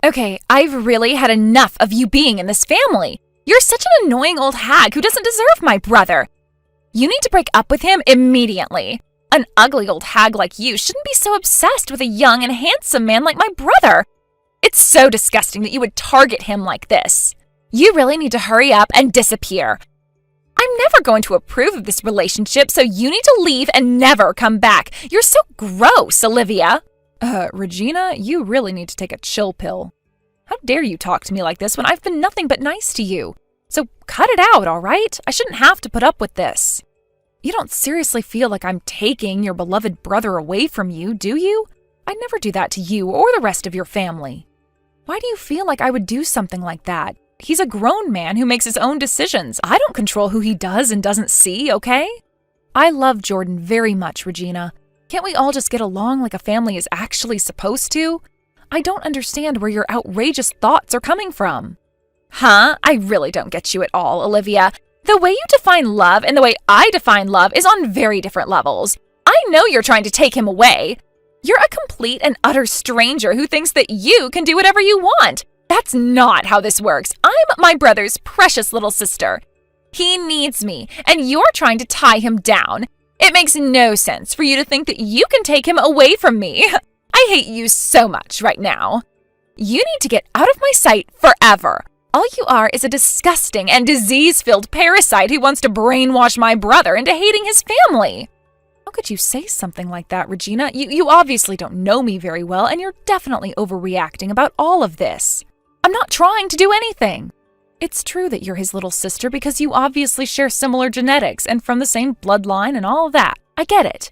Okay, I've really had enough of you being in this family. You're such an annoying old hag who doesn't deserve my brother. You need to break up with him immediately. An ugly old hag like you shouldn't be so obsessed with a young and handsome man like my brother. It's so disgusting that you would target him like this. You really need to hurry up and disappear. I'm never going to approve of this relationship, so you need to leave and never come back. You're so gross, Olivia. Regina, you really need to take a chill pill. How dare you talk to me like this when I've been nothing but nice to you? So cut it out, all right? I shouldn't have to put up with this. You don't seriously feel like I'm taking your beloved brother away from you, do you? I'd never do that to you or the rest of your family. Why do you feel like I would do something like that? He's a grown man who makes his own decisions. I don't control who he does and doesn't see, okay? I love Jordan very much, Regina. Can't we all just get along like a family is actually supposed to? I don't understand where your outrageous thoughts are coming from. Huh? I really don't get you at all, Olivia. The way you define love and the way I define love is on very different levels. I know you're trying to take him away. You're a complete and utter stranger who thinks that you can do whatever you want. That's not how this works. I'm my brother's precious little sister. He needs me, and you're trying to tie him down. It makes no sense for you to think that you can take him away from me. I hate you so much right now. You need to get out of my sight forever. All you are is a disgusting and disease-filled parasite who wants to brainwash my brother into hating his family. How could you say something like that, Regina? You obviously don't know me very well, and you're definitely overreacting about all of this. I'm not trying to do anything. It's true that you're his little sister because you obviously share similar genetics and from the same bloodline and all of that. I get it.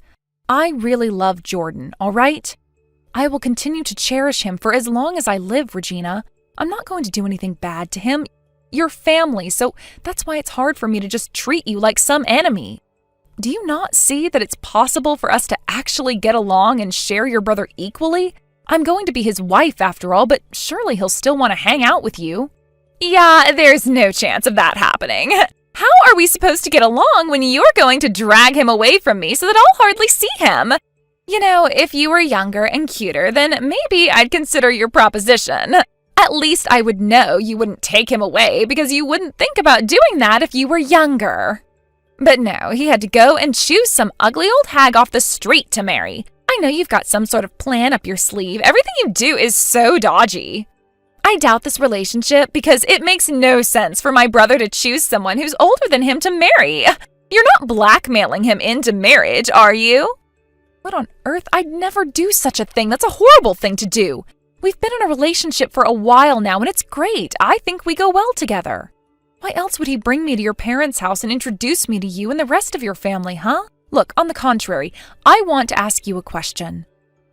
I really love Jordan, all right? I will continue to cherish him for as long as I live, Regina. I'm not going to do anything bad to him. You're family, so that's why it's hard for me to just treat you like some enemy. Do you not see that it's possible for us to actually get along and share your brother equally? I'm going to be his wife after all, but surely he'll still want to hang out with you. Yeah, there's no chance of that happening. How are we supposed to get along when you're going to drag him away from me so that I'll hardly see him? You know, if you were younger and cuter, then maybe I'd consider your proposition. At least I would know you wouldn't take him away because you wouldn't think about doing that if you were younger. But no, he had to go and choose some ugly old hag off the street to marry. I know you've got some sort of plan up your sleeve. Everything you do is so dodgy. I doubt this relationship because it makes no sense for my brother to choose someone who's older than him to marry. You're not blackmailing him into marriage, are you? What on earth? I'd never do such a thing. That's a horrible thing to do. We've been in a relationship for a while now, and it's great. I think we go well together. Why else would he bring me to your parents' house and introduce me to you and the rest of your family, huh? Look, on the contrary, I want to ask you a question.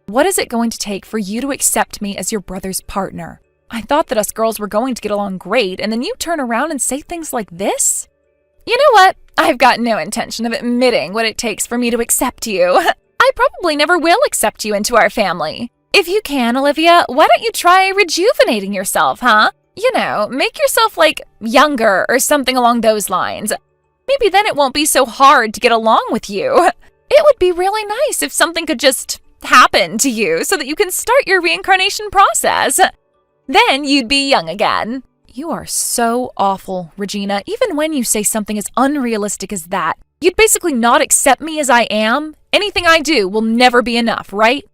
What is it going to take for you to accept me as your brother's partner? I thought that us girls were going to get along great, and then you turn around and say things like this? You know what? I've got no intention of admitting what it takes for me to accept you. I probably never will accept you into our family. If you can, Olivia, why don't you try rejuvenating yourself, huh? You know, make yourself, younger or something along those lines. Maybe then it won't be so hard to get along with you. It would be really nice if something could just happen to you so that you can start your reincarnation process. Then you'd be young again. You are so awful, Regina. Even when you say something as unrealistic as that, you'd basically not accept me as I am. Anything I do will never be enough, right?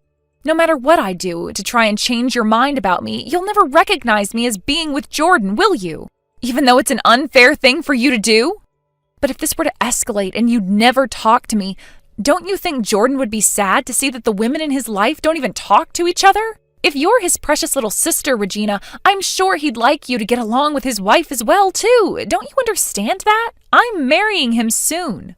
No matter what I do to try and change your mind about me, you'll never recognize me as being with Jordan, will you? Even though it's an unfair thing for you to do? But if this were to escalate and you'd never talk to me, don't you think Jordan would be sad to see that the women in his life don't even talk to each other? If you're his precious little sister, Regina, I'm sure he'd like you to get along with his wife as well, too. Don't you understand that? I'm marrying him soon.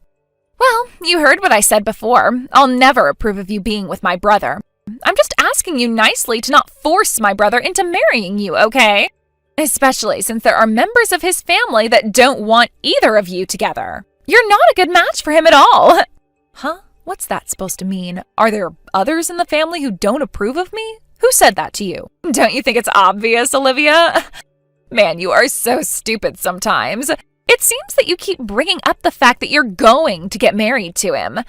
Well, you heard what I said before. I'll never approve of you being with my brother. I'm just asking you nicely to not force my brother into marrying you, okay? Especially since there are members of his family that don't want either of you together. You're not a good match for him at all. Huh? What's that supposed to mean? Are there others in the family who don't approve of me? Who said that to you? Don't you think it's obvious, Olivia? Man, you are so stupid sometimes. It seems that you keep bringing up the fact that you're going to get married to him.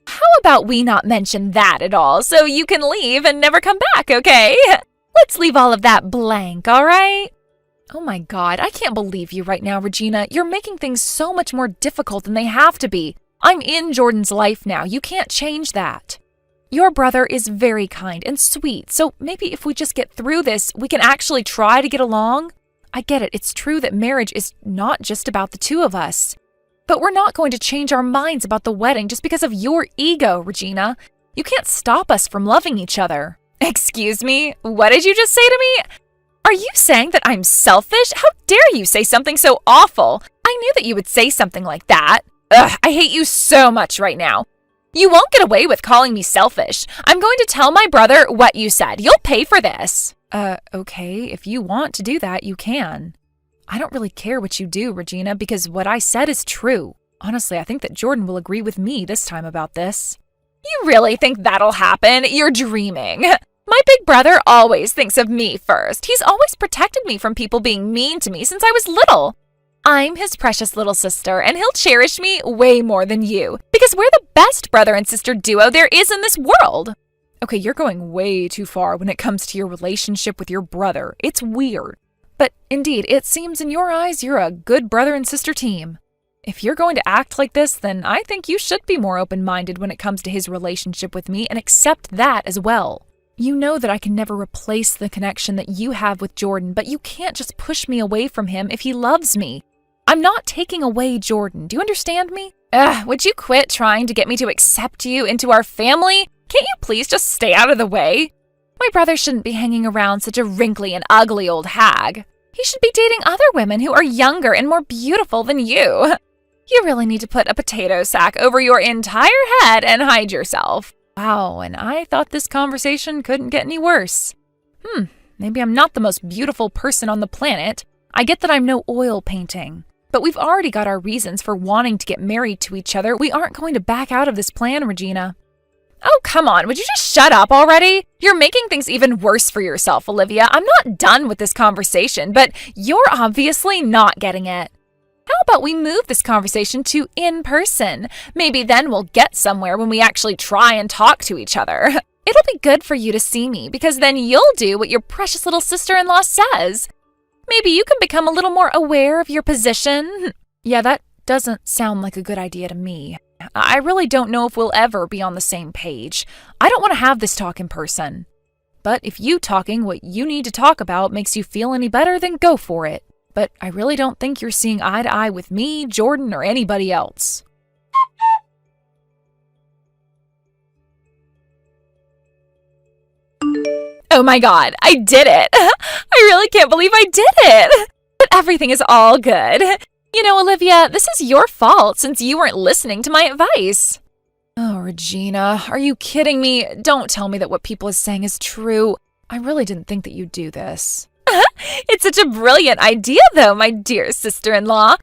How about we not mention that at all so you can leave and never come back, okay? Let's leave all of that blank, all right? Oh my God, I can't believe you right now, Regina. You're making things so much more difficult than they have to be. I'm in Jordan's life now. You can't change that. Your brother is very kind and sweet, so maybe if we just get through this, we can actually try to get along. I get it. It's true that marriage is not just about the two of us. But we're not going to change our minds about the wedding just because of your ego, Regina. You can't stop us from loving each other. Excuse me? What did you just say to me? Are you saying that I'm selfish? How dare you say something so awful? I knew that you would say something like that. Ugh, I hate you so much right now. You won't get away with calling me selfish. I'm going to tell my brother what you said. You'll pay for this. Okay, if you want to do that, you can. I don't really care what you do, Regina, because what I said is true. Honestly, I think that Jordan will agree with me this time about this. You really think that'll happen? You're dreaming. My big brother always thinks of me first. He's always protected me from people being mean to me since I was little. I'm his precious little sister, and he'll cherish me way more than you, because we're the best brother and sister duo there is in this world. Okay, you're going way too far when it comes to your relationship with your brother. It's weird. But indeed, it seems in your eyes you're a good brother and sister team. If you're going to act like this, then I think you should be more open-minded when it comes to his relationship with me and accept that as well. You know that I can never replace the connection that you have with Jordan, but you can't just push me away from him if he loves me. I'm not taking away Jordan. Do you understand me? Would you quit trying to get me to accept you into our family? Can't you please just stay out of the way? My brother shouldn't be hanging around such a wrinkly and ugly old hag. He should be dating other women who are younger and more beautiful than you. You really need to put a potato sack over your entire head and hide yourself. Wow, and I thought this conversation couldn't get any worse. Maybe I'm not the most beautiful person on the planet. I get that I'm no oil painting. But we've already got our reasons for wanting to get married to each other. We aren't going to back out of this plan, Regina. Oh, come on. Would you just shut up already? You're making things even worse for yourself, Olivia. I'm not done with this conversation, but you're obviously not getting it. How about we move this conversation to in person? Maybe then we'll get somewhere when we actually try and talk to each other. It'll be good for you to see me, because then you'll do what your precious little sister-in-law says. Maybe you can become a little more aware of your position. Yeah, that doesn't sound like a good idea to me. I really don't know if we'll ever be on the same page. I don't want to have this talk in person. But if you talking what you need to talk about makes you feel any better, then go for it. But I really don't think you're seeing eye to eye with me, Jordan, or anybody else. Oh my God, I did it. I really can't believe I did it. But everything is all good. You know, Olivia, this is your fault since you weren't listening to my advice. Oh, Regina, are you kidding me? Don't tell me that what people are saying is true. I really didn't think that you'd do this. It's such a brilliant idea, though, my dear sister-in-law.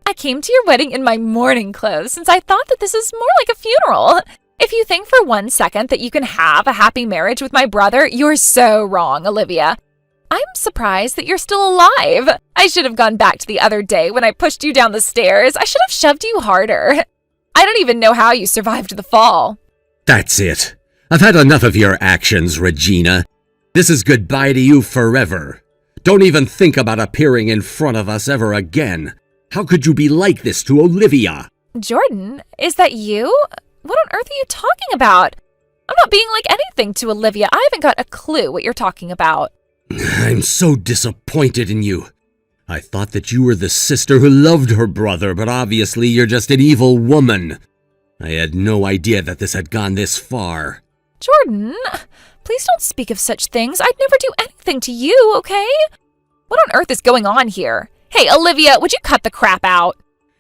I came to your wedding in my mourning clothes since I thought that this is more like a funeral. If you think for 1 second that you can have a happy marriage with my brother, you're so wrong, Olivia. I'm surprised that you're still alive. I should have gone back to the other day when I pushed you down the stairs. I should have shoved you harder. I don't even know how you survived the fall. That's it. I've had enough of your actions, Regina. This is goodbye to you forever. Don't even think about appearing in front of us ever again. How could you be like this to Olivia? Jordan, is that you? What on earth are you talking about? I'm not being like anything to Olivia. I haven't got a clue what you're talking about. I'm so disappointed in you. I thought that you were the sister who loved her brother, but obviously you're just an evil woman. I had no idea that this had gone this far. Jordan, please don't speak of such things. I'd never do anything to you, okay? What on earth is going on here? Hey, Olivia, would you cut the crap out?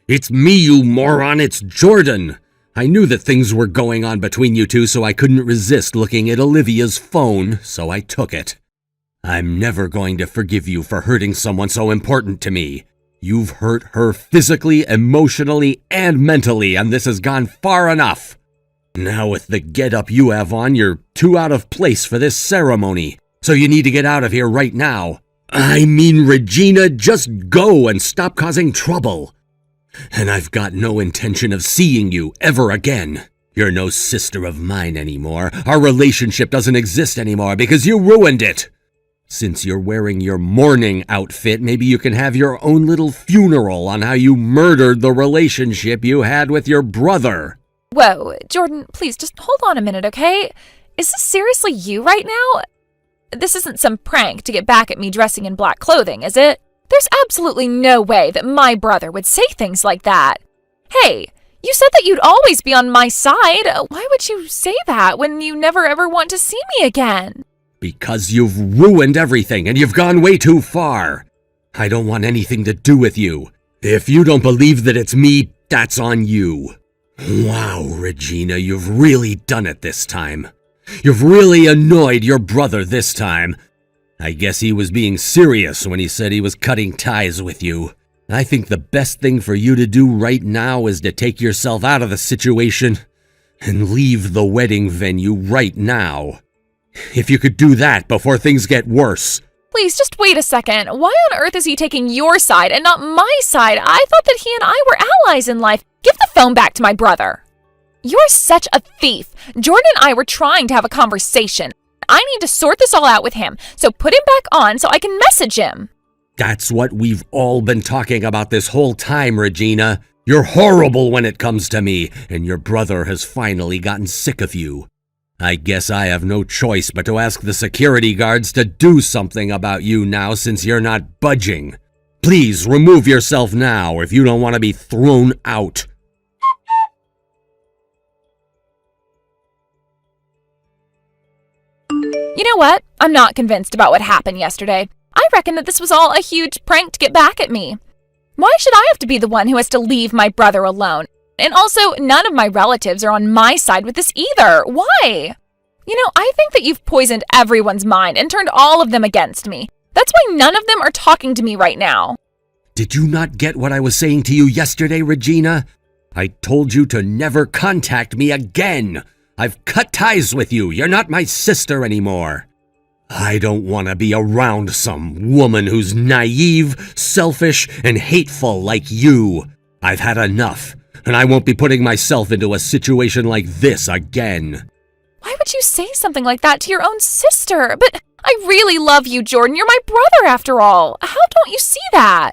It's me, you moron. It's Jordan. I knew that things were going on between you two, so I couldn't resist looking at Olivia's phone, so I took it. I'm never going to forgive you for hurting someone so important to me. You've hurt her physically, emotionally, and mentally, and this has gone far enough. Now with the get-up you have on, you're too out of place for this ceremony, so you need to get out of here right now. I mean, Regina, just go and stop causing trouble. And I've got no intention of seeing you ever again. You're no sister of mine anymore. Our relationship doesn't exist anymore because you ruined it. Since you're wearing your mourning outfit, maybe you can have your own little funeral on how you murdered the relationship you had with your brother. Whoa, Jordan, please just hold on a minute, okay? Is this seriously you right now? This isn't some prank to get back at me dressing in black clothing, is it? There's absolutely no way that my brother would say things like that. Hey, you said that you'd always be on my side. Why would you say that when you never ever want to see me again? Because you've ruined everything and you've gone way too far. I don't want anything to do with you. If you don't believe that it's me, that's on you. Wow, Regina, you've really done it this time. You've really annoyed your brother this time. I guess he was being serious when he said he was cutting ties with you. I think the best thing for you to do right now is to take yourself out of the situation and leave the wedding venue right now. If you could do that before things get worse. Please, just wait a second. Why on earth is he taking your side and not my side? I thought that he and I were allies in life. Give the phone back to my brother. You're such a thief. Jordan and I were trying to have a conversation. I need to sort this all out with him, so put him back on so I can message him. That's what we've all been talking about this whole time, Regina. You're horrible when it comes to me, and your brother has finally gotten sick of you. I guess I have no choice but to ask the security guards to do something about you now since you're not budging. Please remove yourself now if you don't want to be thrown out. You know what? I'm not convinced about what happened yesterday. I reckon that this was all a huge prank to get back at me. Why should I have to be the one who has to leave my brother alone? And also, none of my relatives are on my side with this either. Why? You know, I think that you've poisoned everyone's mind and turned all of them against me. That's why none of them are talking to me right now. Did you not get what I was saying to you yesterday, Regina? I told you to never contact me again. I've cut ties with you. You're not my sister anymore. I don't want to be around some woman who's naive, selfish, and hateful like you. I've had enough, and I won't be putting myself into a situation like this again. Why would you say something like that to your own sister? But I really love you, Jordan. You're my brother after all. How don't you see that?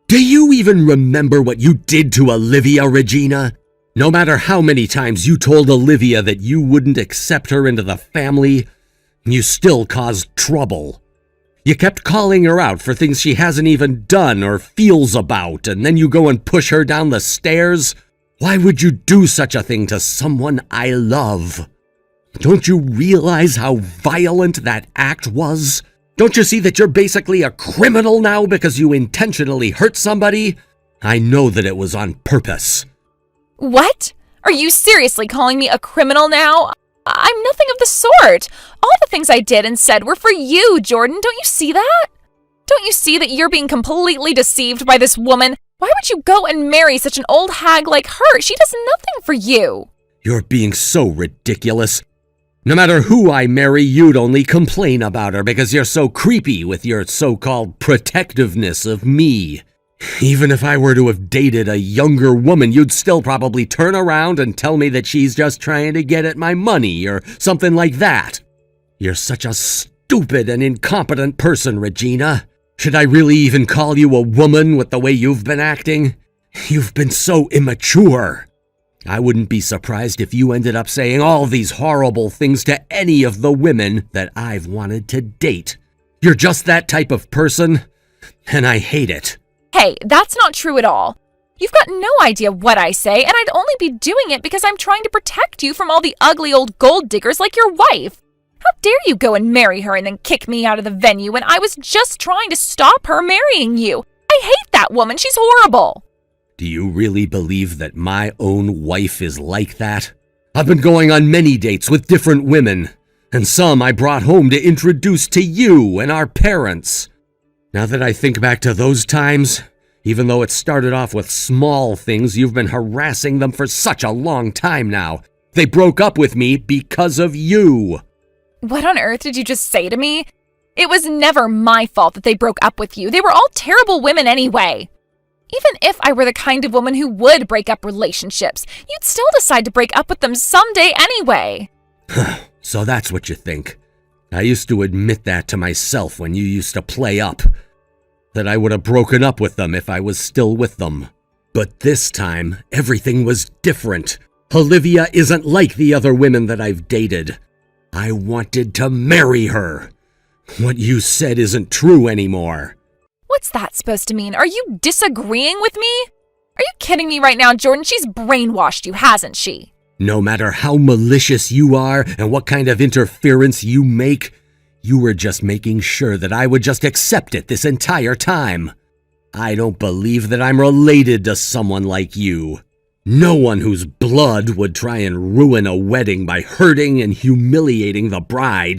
Do you even remember what you did to Olivia, Regina? No matter how many times you told Olivia that you wouldn't accept her into the family, you still caused trouble. You kept calling her out for things she hasn't even done or feels about, and then you go and push her down the stairs? Why would you do such a thing to someone I love? Don't you realize how violent that act was? Don't you see that you're basically a criminal now because you intentionally hurt somebody? I know that it was on purpose. What? Are you seriously calling me a criminal now? I'm nothing of the sort. All the things I did and said were for you, Jordan. Don't you see that? Don't you see that you're being completely deceived by this woman? Why would you go and marry such an old hag like her? She does nothing for you. You're being so ridiculous. No matter who I marry, you'd only complain about her because you're so creepy with your so-called protectiveness of me. Even if I were to have dated a younger woman, you'd still probably turn around and tell me that she's just trying to get at my money or something like that. You're such a stupid and incompetent person, Regina. Should I really even call you a woman with the way you've been acting? You've been so immature. I wouldn't be surprised if you ended up saying all these horrible things to any of the women that I've wanted to date. You're just that type of person, and I hate it. Hey, that's not true at all. You've got no idea what I say, and I'd only be doing it because I'm trying to protect you from all the ugly old gold diggers like your wife. How dare you go and marry her and then kick me out of the venue when I was just trying to stop her marrying you? I hate that woman. She's horrible. Do you really believe that my own wife is like that? I've been going on many dates with different women, and some I brought home to introduce to you and our parents. Now that I think back to those times, even though it started off with small things, you've been harassing them for such a long time now. They broke up with me because of you. What on earth did you just say to me? It was never my fault that they broke up with you. They were all terrible women anyway. Even if I were the kind of woman who would break up relationships, you'd still decide to break up with them someday anyway. So that's what you think. I used to admit that to myself when you used to play up, that I would have broken up with them if I was still with them. But this time, everything was different. Olivia isn't like the other women that I've dated. I wanted to marry her. What you said isn't true anymore. What's that supposed to mean? Are you disagreeing with me? Are you kidding me right now, Jordan? She's brainwashed you, hasn't she? No matter how malicious you are and what kind of interference you make, you were just making sure that I would just accept it this entire time. I don't believe that I'm related to someone like you. No one whose blood would try and ruin a wedding by hurting and humiliating the bride.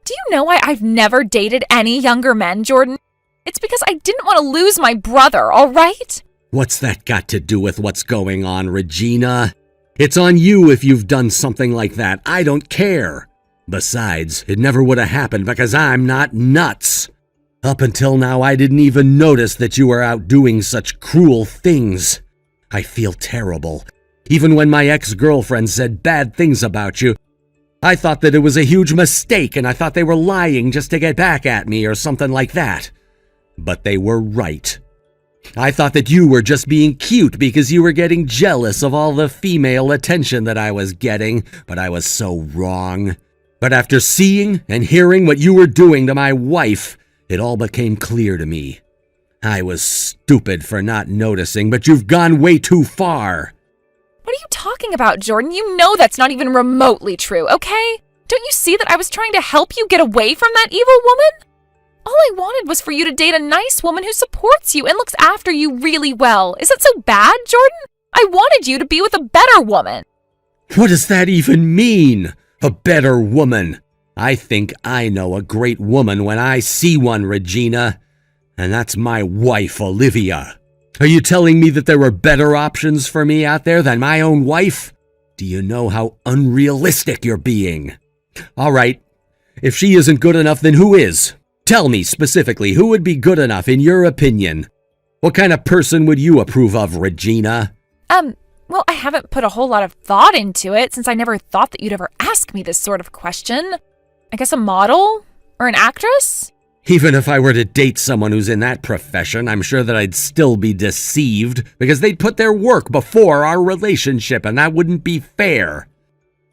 Do you know why I've never dated any younger men, Jordan? It's because I didn't want to lose my brother, all right? What's that got to do with what's going on, Regina? It's on you if you've done something like that. I don't care. Besides, it never would have happened because I'm not nuts. Up until now, I didn't even notice that you were out doing such cruel things. I feel terrible. Even when my ex-girlfriend said bad things about you, I thought that it was a huge mistake and I thought they were lying just to get back at me or something like that. But they were right. I thought that you were just being cute because you were getting jealous of all the female attention that I was getting, but I was so wrong. But after seeing and hearing what you were doing to my wife, it all became clear to me. I was stupid for not noticing, but you've gone way too far. What are you talking about, Jordan? You know that's not even remotely true, okay? Don't you see that I was trying to help you get away from that evil woman? All I wanted was for you to date a nice woman who supports you and looks after you really well. Is that so bad, Jordan? I wanted you to be with a better woman. What does that even mean? A better woman? I think I know a great woman when I see one, Regina. And that's my wife, Olivia. Are you telling me that there were better options for me out there than my own wife? Do you know how unrealistic you're being? All right, if she isn't good enough, then who is? Tell me specifically, who would be good enough in your opinion? What kind of person would you approve of, Regina? Well, I haven't put a whole lot of thought into it since I never thought that you'd ever ask me this sort of question. I guess a model? Or an actress? Even if I were to date someone who's in that profession, I'm sure that I'd still be deceived because they'd put their work before our relationship, and that wouldn't be fair.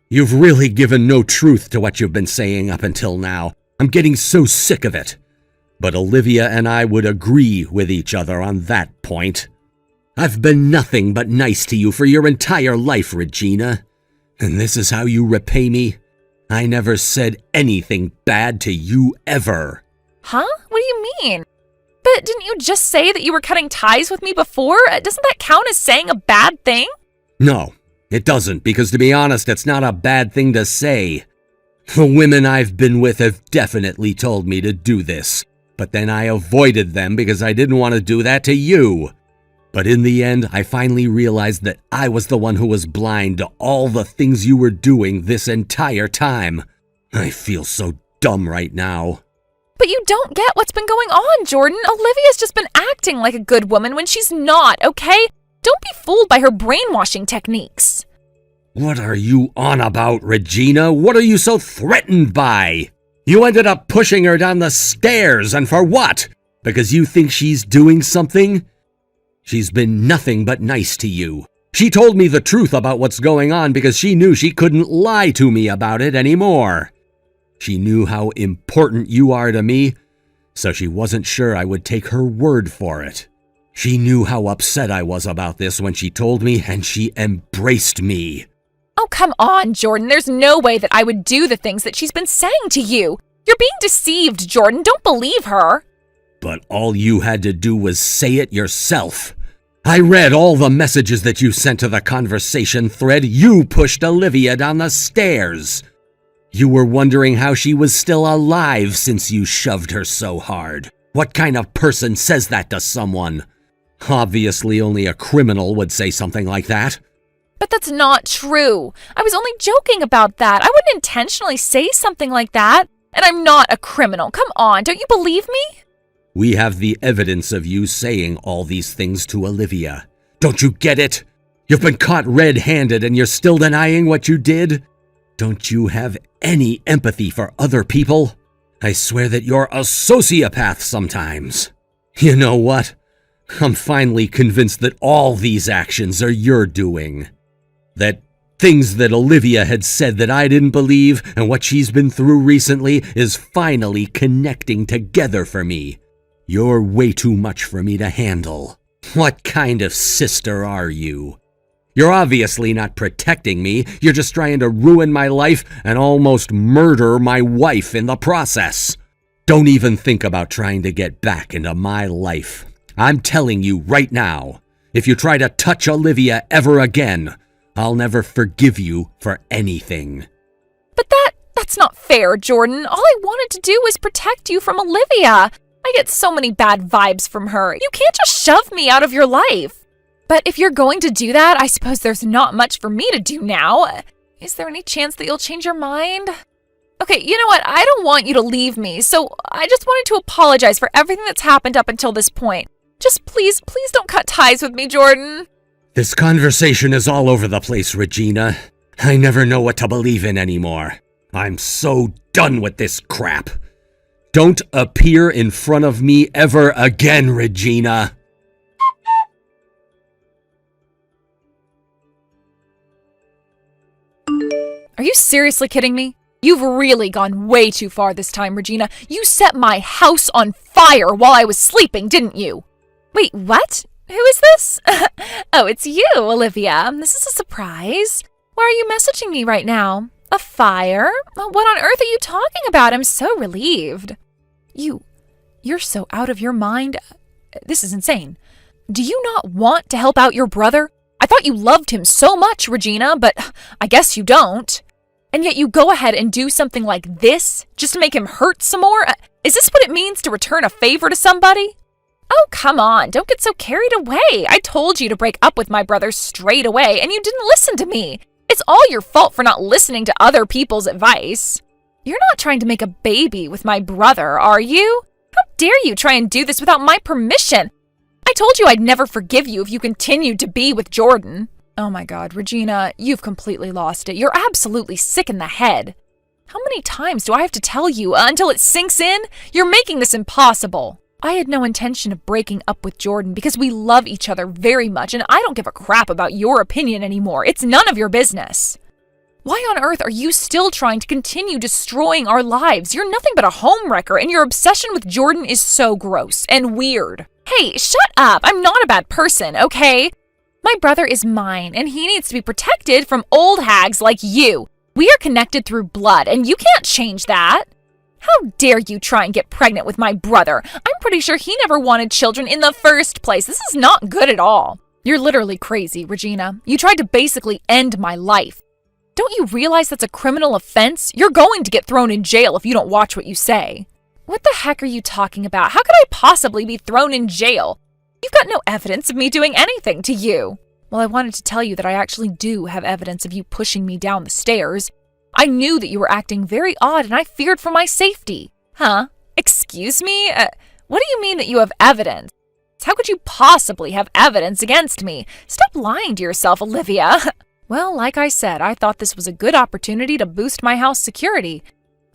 You've really given no truth to what you've been saying up until now. I'm getting so sick of it. But Olivia and I would agree with each other on that point. I've been nothing but nice to you for your entire life, Regina. And this is how you repay me? I never said anything bad to you ever. Huh? What do you mean? But didn't you just say that you were cutting ties with me before? Doesn't that count as saying a bad thing? No, it doesn't, because to be honest, it's not a bad thing to say. The women I've been with have definitely told me to do this, but then I avoided them because I didn't want to do that to you. But in the end, I finally realized that I was the one who was blind to all the things you were doing this entire time. I feel so dumb right now. But you don't get what's been going on, Jordan. Olivia's just been acting like a good woman when she's not, okay? Don't be fooled by her brainwashing techniques. What are you on about, Regina? What are you so threatened by? You ended up pushing her down the stairs, and for what? Because you think she's doing something? She's been nothing but nice to you. She told me the truth about what's going on because she knew she couldn't lie to me about it anymore. She knew how important you are to me, so she wasn't sure I would take her word for it. She knew how upset I was about this when she told me, and she embraced me. Oh, come on, Jordan. There's no way that I would do the things that she's been saying to you. You're being deceived, Jordan. Don't believe her. But all you had to do was say it yourself. I read all the messages that you sent to the conversation thread. You pushed Olivia down the stairs. You were wondering how she was still alive since you shoved her so hard. What kind of person says that to someone? Obviously, only a criminal would say something like that. But that's not true. I was only joking about that. I wouldn't intentionally say something like that. And I'm not a criminal. Come on, don't you believe me? We have the evidence of you saying all these things to Olivia. Don't you get it? You've been caught red-handed and you're still denying what you did? Don't you have any empathy for other people? I swear that you're a sociopath sometimes. You know what? I'm finally convinced that all these actions are your doing. That things that Olivia had said that I didn't believe and what she's been through recently is finally connecting together for me. You're way too much for me to handle. What kind of sister are you? You're obviously not protecting me. You're just trying to ruin my life and almost murder my wife in the process. Don't even think about trying to get back into my life. I'm telling you right now, if you try to touch Olivia ever again, I'll never forgive you for anything. But that's not fair, Jordan. All I wanted to do was protect you from Olivia. I get so many bad vibes from her. You can't just shove me out of your life. But if you're going to do that, I suppose there's not much for me to do now. Is there any chance that you'll change your mind? Okay, you know what? I don't want you to leave me, so I just wanted to apologize for everything that's happened up until this point. Just please don't cut ties with me, Jordan. This conversation is all over the place, Regina. I never know what to believe in anymore. I'm so done with this crap. Don't appear in front of me ever again, Regina. Are you seriously kidding me? You've really gone way too far this time, Regina. You set my house on fire while I was sleeping, didn't you? Wait, what? Who is this? Oh, it's you, Olivia. This is a surprise. Why are you messaging me right now? A fire? What on earth are you talking about? I'm so relieved. You're so out of your mind. This is insane. Do you not want to help out your brother? I thought you loved him so much, Regina, but I guess you don't. And yet you go ahead and do something like this just to make him hurt some more? Is this what it means to return a favor to somebody? Oh, come on. Don't get so carried away. I told you to break up with my brother straight away, and you didn't listen to me. It's all your fault for not listening to other people's advice. You're not trying to make a baby with my brother, are you? How dare you try and do this without my permission? I told you I'd never forgive you if you continued to be with Jordan. Oh my God, Regina, you've completely lost it. You're absolutely sick in the head. How many times do I have to tell you until it sinks in? You're making this impossible. I had no intention of breaking up with Jordan because we love each other very much and I don't give a crap about your opinion anymore. It's none of your business. Why on earth are you still trying to continue destroying our lives? You're nothing but a homewrecker and your obsession with Jordan is so gross and weird. Hey, shut up. I'm not a bad person, okay? My brother is mine and he needs to be protected from old hags like you. We are connected through blood and you can't change that. How dare you try and get pregnant with my brother? I'm pretty sure he never wanted children in the first place. This is not good at all. You're literally crazy, Regina. You tried to basically end my life. Don't you realize that's a criminal offense? You're going to get thrown in jail if you don't watch what you say. What the heck are you talking about? How could I possibly be thrown in jail? You've got no evidence of me doing anything to you. Well, I wanted to tell you that I actually do have evidence of you pushing me down the stairs. I knew that you were acting very odd and I feared for my safety. Huh? Excuse me? What do you mean that you have evidence? How could you possibly have evidence against me? Stop lying to yourself, Olivia. Well, like I said, I thought this was a good opportunity to boost my house security.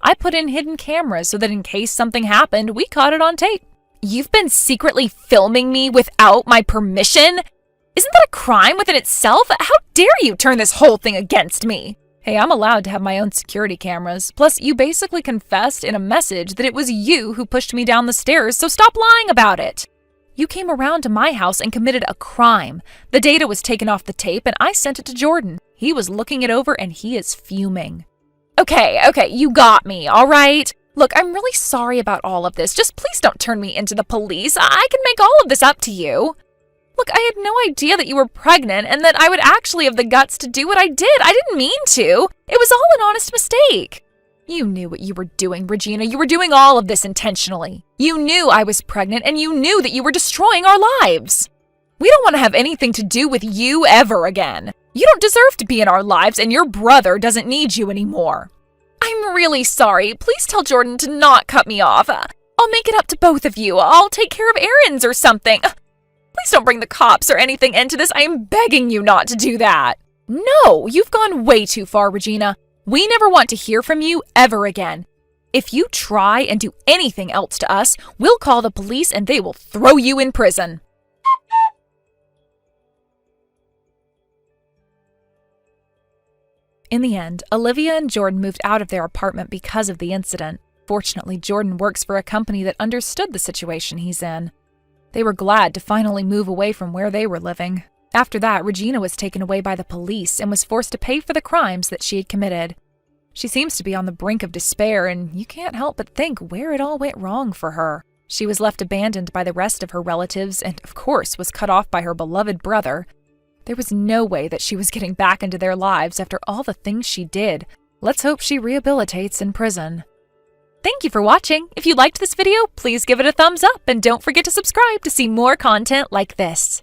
I put in hidden cameras so that in case something happened, we caught it on tape. You've been secretly filming me without my permission? Isn't that a crime within itself? How dare you turn this whole thing against me? Hey, I'm allowed to have my own security cameras. Plus, you basically confessed in a message that it was you who pushed me down the stairs, so stop lying about it. You came around to my house and committed a crime. The data was taken off the tape and I sent it to Jordan. He was looking it over and he is fuming. Okay, you got me, all right? Look, I'm really sorry about all of this. Just please don't turn me into the police. I can make all of this up to you. Look, I had no idea that you were pregnant and that I would actually have the guts to do what I did. I didn't mean to. It was all an honest mistake. You knew what you were doing, Regina. You were doing all of this intentionally. You knew I was pregnant and you knew that you were destroying our lives. We don't want to have anything to do with you ever again. You don't deserve to be in our lives and your brother doesn't need you anymore. I'm really sorry. Please tell Jordan to not cut me off. I'll make it up to both of you. I'll take care of errands or something. Please don't bring the cops or anything into this. I am begging you not to do that. No, you've gone way too far, Regina. We never want to hear from you ever again. If you try and do anything else to us, we'll call the police and they will throw you in prison. In the end, Olivia and Jordan moved out of their apartment because of the incident. Fortunately, Jordan works for a company that understood the situation he's in. They were glad to finally move away from where they were living. After that, Regina was taken away by the police and was forced to pay for the crimes that she had committed. She seems to be on the brink of despair, and you can't help but think where it all went wrong for her. She was left abandoned by the rest of her relatives and, of course, was cut off by her beloved brother. There was no way that she was getting back into their lives after all the things she did. Let's hope she rehabilitates in prison. Thank you for watching. If you liked this video, please give it a thumbs up and don't forget to subscribe to see more content like this.